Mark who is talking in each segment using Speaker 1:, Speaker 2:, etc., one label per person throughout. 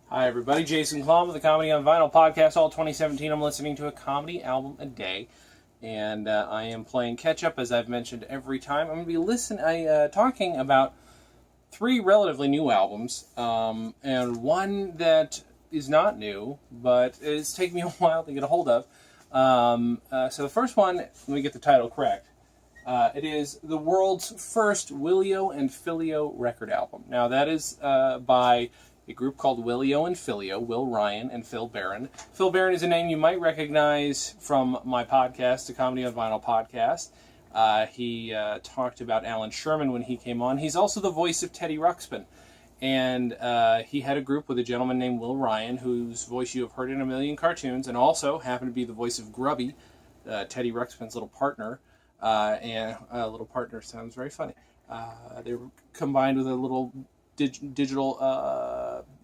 Speaker 1: Hi everybody, Jason Klom with the Comedy on Vinyl podcast. All 2017, I'm listening to a comedy album a day, and I am playing catch up as I've mentioned every time. I'm going to be talking about three relatively new albums, and one that is not new, but it's taken me a while to get a hold of. So the first one, let me get the title correct. It is the world's first Willio and Phillio record album. Now that is by a group called Willio and Phillio, Will Ryan and Phil Barron. Phil Barron is a name you might recognize from my podcast, the Comedy on Vinyl podcast. He talked about Alan Sherman when he came on. He's also the voice of Teddy Ruxpin. And he had a group with a gentleman named Will Ryan, whose voice you have heard in a million cartoons, and also happened to be the voice of Grubby, Teddy Ruxpin's little partner. And a little partner sounds very funny. They were combined with a little digital,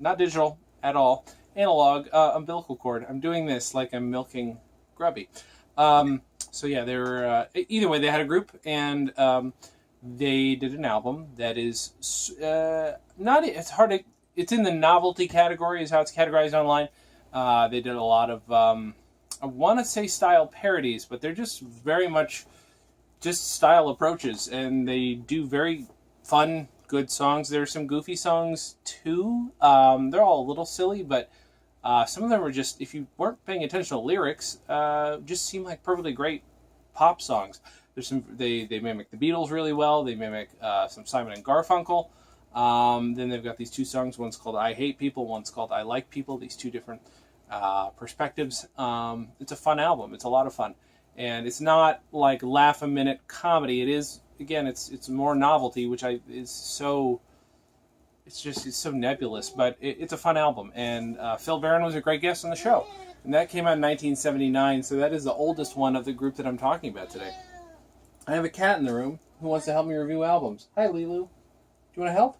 Speaker 1: not digital at all, analog umbilical cord. I'm doing this like I'm milking Grubby. So yeah, they were, either way, they had a group, and they did an album that is it's in the novelty category is how it's categorized online. They did a lot of, I want to say style parodies, but they're just very much just style approaches, and they do very fun, good songs. There are some goofy songs too. They're all a little silly, but some of them were just, if you weren't paying attention to lyrics, just seem like perfectly great pop songs. There's some, they mimic the Beatles really well. They mimic some Simon and Garfunkel. Then they've got these two songs. One's called I Hate People. One's called I Like People. These two different perspectives. It's a fun album. It's a lot of fun. And it's not like laugh-a-minute comedy. It is, again, it's more novelty, which it's so nebulous, but it's a fun album. And Phil Barron was a great guest on the show. And that came out in 1979, so that is the oldest one of the group that I'm talking about today. I have a cat in the room who wants to help me review albums. Hi, Lilu. Do you want to help?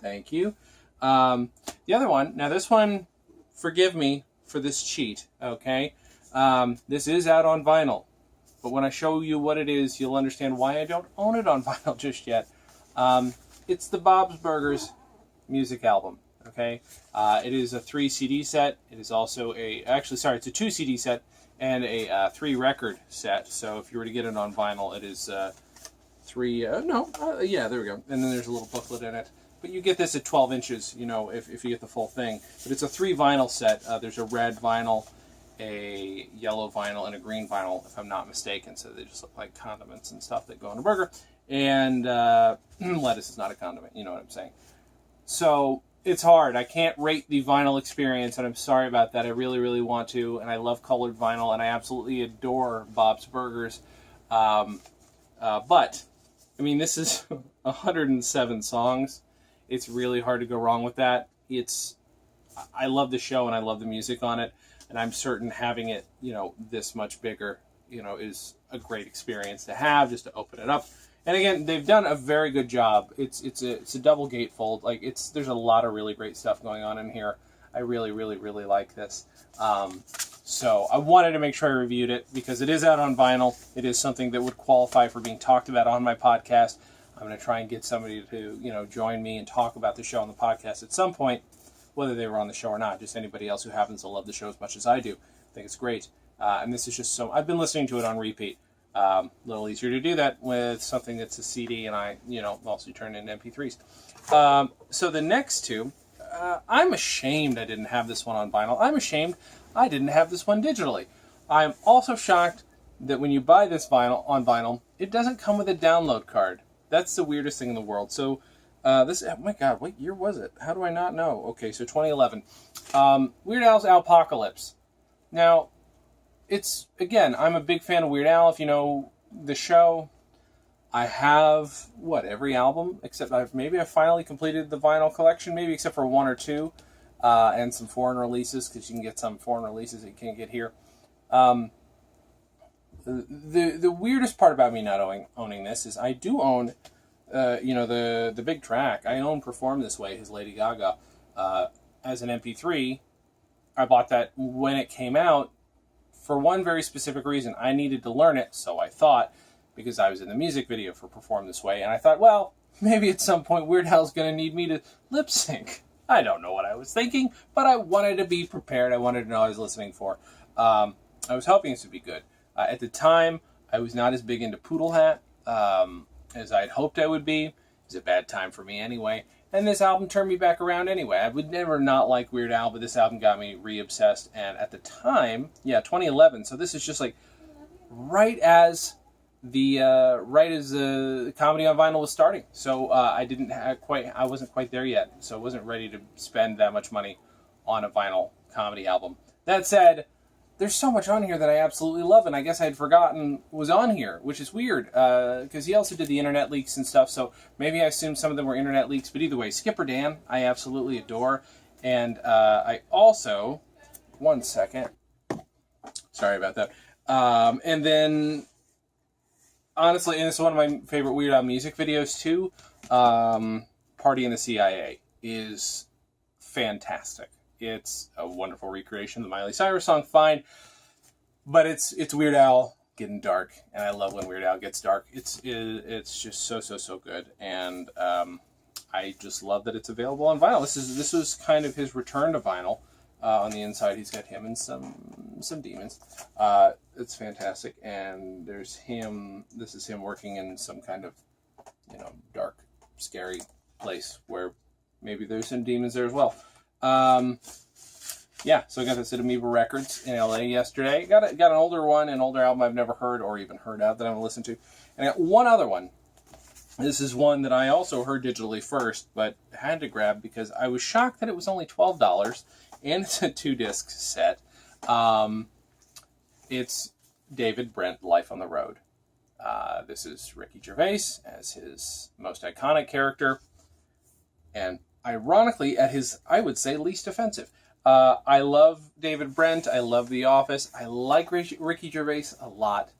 Speaker 1: Thank you. The other one, now this one, forgive me for this cheat, okay? This is out on vinyl, but when I show you what it is, you'll understand why I don't own it on vinyl just yet. It's the Bob's Burgers music album, okay? It is a 3 CD set. It is also it's a 2 CD set and a 3 record set. So if you were to get it on vinyl, it is there we go. And then there's a little booklet in it. But you get this at 12 inches, if you get the full thing. But it's a 3 vinyl set. There's a red vinyl, a yellow vinyl, and a green vinyl, if I'm not mistaken. So they just look like condiments and stuff that go on a burger. And lettuce is not a condiment, you know what I'm saying. So it's hard. I can't rate the vinyl experience, and I'm sorry about that. I really, really want to, and I love colored vinyl, and I absolutely adore Bob's Burgers. But, I mean, this is 107 songs. It's really hard to go wrong with that. I love the show, and I love the music on it. And I'm certain having it, this much bigger, is a great experience to have, just to open it up. And again, they've done a very good job. It's a double gatefold. There's a lot of really great stuff going on in here. I really, really, really like this. So I wanted to make sure I reviewed it because it is out on vinyl. It is something that would qualify for being talked about on my podcast. I'm going to try and get somebody to, join me and talk about the show on the podcast at some point, whether they were on the show or not. Just anybody else who happens to love the show as much as I do. I think it's great. And this is just I've been listening to it on repeat. A little easier to do that with something that's a CD, and I, also turn it into MP3s. So the next two, I'm ashamed I didn't have this one on vinyl. I'm ashamed I didn't have this one digitally. I'm also shocked that when you buy this vinyl on vinyl, it doesn't come with a download card. That's the weirdest thing in the world. So oh my God, what year was it? How do I not know? Okay, so 2011. Weird Al's Alpocalypse. Now, I'm a big fan of Weird Al. If you know the show, I have, every album, except I finally completed the vinyl collection, maybe except for 1 or 2, and some foreign releases, because you can get some foreign releases that you can't get here. The weirdest part about me not owning this is I do own, the big track. I own Perform This Way, his Lady Gaga, as an MP3. I bought that when it came out, for one very specific reason. I needed to learn it, so I thought, because I was in the music video for Perform This Way, and I thought, well, maybe at some point Weird Al's going to need me to lip sync. I don't know what I was thinking, but I wanted to be prepared. I wanted to know what I was listening for. I was hoping this would be good. At the time, I was not as big into Poodle Hat as I had hoped I would be. It was a bad time for me anyway. And this album turned me back around anyway. I would never not like Weird Al, but this album got me re-obsessed. And at the time, 2011. So this is just like right as the comedy on vinyl was starting. So I wasn't quite there yet. So I wasn't ready to spend that much money on a vinyl comedy album. That said, there's so much on here that I absolutely love, and I guess I had forgotten was on here, which is weird, because he also did the internet leaks and stuff, so maybe I assumed some of them were internet leaks, but either way, Skipper Dan, I absolutely adore, and I also, one second, sorry about that, and then, honestly, and this is one of my favorite Weird Al music videos too, Party in the CIA is fantastic. It's a wonderful recreation of the Miley Cyrus song, fine, but it's Weird Al getting dark, and I love when Weird Al gets dark. It's just so good, and I just love that it's available on vinyl. This was kind of his return to vinyl. On the inside, he's got him and some demons. It's fantastic, and there's him. This is him working in some kind of dark, scary place where maybe there's some demons there as well. So I got this at Amoeba Records in LA yesterday. Got an older one, an older album I've never heard or even heard of that I'm going to listen to. And I got one other one. This is one that I also heard digitally first, but had to grab because I was shocked that it was only $12, and it's a 2-disc set. It's David Brent, Life on the Road. This is Ricky Gervais as his most iconic character, and ironically, at his, I would say, least offensive. I love David Brent. I love The Office. I like Ricky Gervais a lot.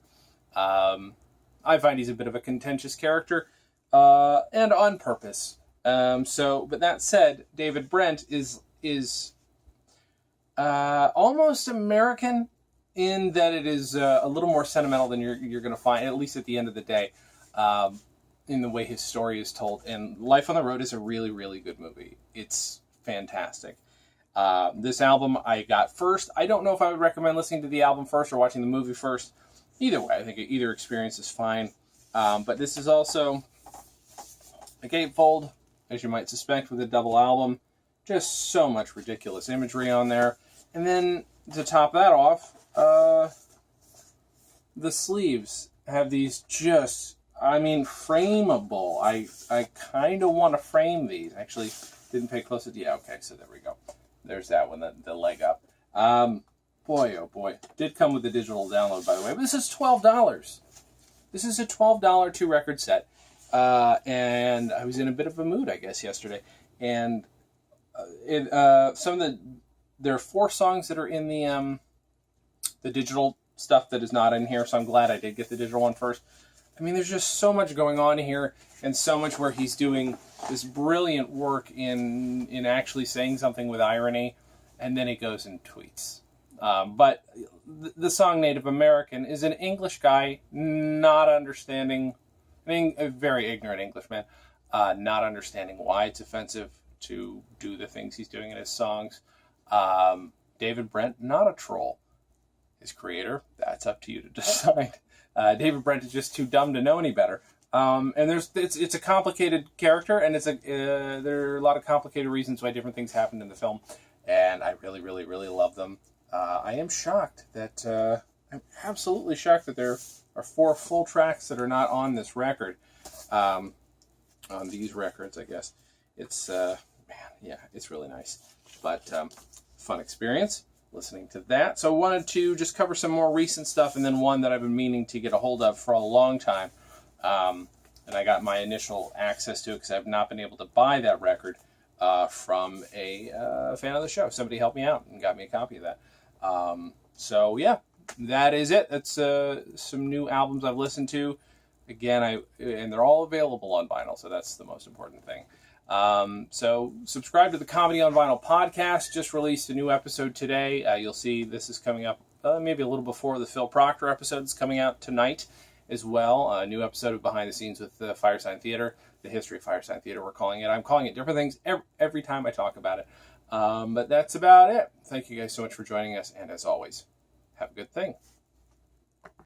Speaker 1: I find he's a bit of a contentious character, and on purpose. But that said, David Brent is almost American in that it is a little more sentimental than you're going to find, at least at the end of the day. In the way his story is told. And Life on the Road is a really, really good movie. It's fantastic. This album I got first. I don't know if I would recommend listening to the album first or watching the movie first. Either way, I think either experience is fine. But this is also a gatefold, as you might suspect, with a double album. Just so much ridiculous imagery on there. And then, to top that off, the sleeves have these just... frameable. I kind of want to frame these. Actually, didn't pay close attention. Yeah, okay, so there we go. There's that one, the leg up. Boy, oh boy. Did come with the digital download, by the way. But this is $12. This is a $12 2-record set. And I was in a bit of a mood, I guess, yesterday. And there are 4 songs that are in the digital stuff that is not in here, so I'm glad I did get the digital one first. There's just so much going on here, and so much where he's doing this brilliant work in actually saying something with irony, and then he goes and tweets. But the song Native American is an English guy not understanding, a very ignorant Englishman, not understanding why it's offensive to do the things he's doing in his songs. David Brent, not a troll. His creator, that's up to you to decide. David Brent is just too dumb to know any better. And it's a complicated character, and there are a lot of complicated reasons why different things happened in the film, and I really, really, really love them. I am shocked that I'm absolutely shocked that there are 4 full tracks that are not on this record, on these records, I guess. It's it's really nice, but fun experience listening to that. So I wanted to just cover some more recent stuff, and then one that I've been meaning to get a hold of for a long time. And I got my initial access to it because I've not been able to buy that record from a fan of the show. Somebody helped me out and got me a copy of that. That is it. That's some new albums I've listened to. Again, and they're all available on vinyl, so that's the most important thing. So subscribe to the Comedy on Vinyl podcast. Just released a new episode today. You'll see this is coming up maybe a little before the Phil Proctor episode is coming out tonight as well. A new episode of Behind the Scenes with the Firesign Theater. the history of Firesign Theater, we're calling it. I'm calling it different things every time I talk about it. But that's about it. Thank you guys so much for joining us, and as always, have a good thing.